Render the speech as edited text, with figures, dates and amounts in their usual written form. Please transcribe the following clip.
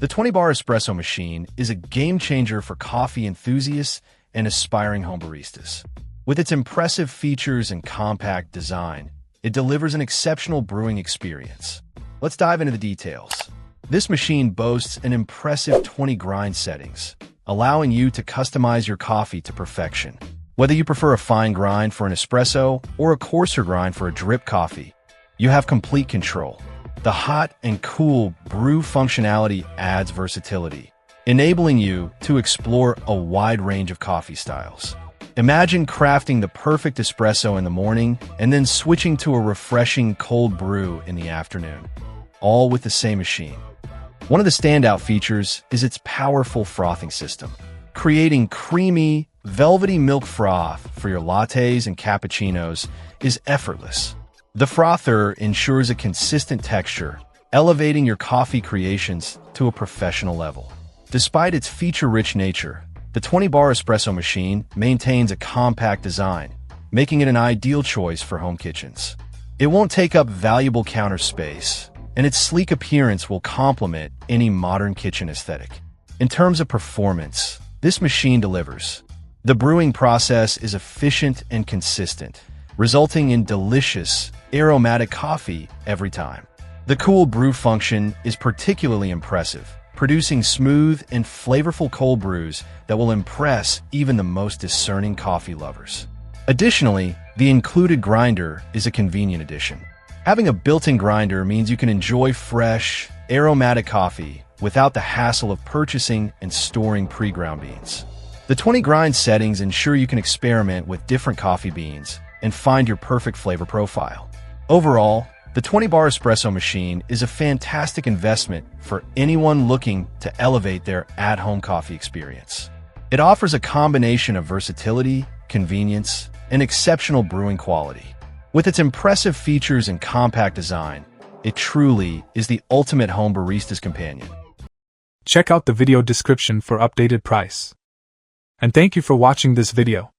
The 20-bar espresso machine is a game-changer for coffee enthusiasts and aspiring home baristas. With its impressive features and compact design, it delivers an exceptional brewing experience. Let's dive into the details. This machine boasts an impressive 20 grind settings, allowing you to customize your coffee to perfection. Whether you prefer a fine grind for an espresso or a coarser grind for a drip coffee, you have complete control. The hot and cool brew functionality adds versatility, enabling you to explore a wide range of coffee styles. Imagine crafting the perfect espresso in the morning and then switching to a refreshing cold brew in the afternoon, all with the same machine. One of the standout features is its powerful frothing system. Creating creamy, velvety milk froth for your lattes and cappuccinos is effortless. The frother ensures a consistent texture, elevating your coffee creations to a professional level. Despite its feature-rich nature, the 20-bar espresso machine maintains a compact design, making it an ideal choice for home kitchens. It won't take up valuable counter space, and its sleek appearance will complement any modern kitchen aesthetic. In terms of performance, this machine delivers. The brewing process is efficient and consistent, resulting in delicious, aromatic coffee every time. The cool brew function is particularly impressive, producing smooth and flavorful cold brews that will impress even the most discerning coffee lovers. Additionally, the included grinder is a convenient addition. Having a built-in grinder means you can enjoy fresh, aromatic coffee without the hassle of purchasing and storing pre-ground beans. The 20 grind settings ensure you can experiment with different coffee beans and find your perfect flavor profile. Overall, the 20-bar espresso machine is a fantastic investment for anyone looking to elevate their at-home coffee experience. It offers a combination of versatility, convenience, and exceptional brewing quality. With its impressive features and compact design, it truly is the ultimate home barista's companion. Check out the video description for updated price. And thank you for watching this video.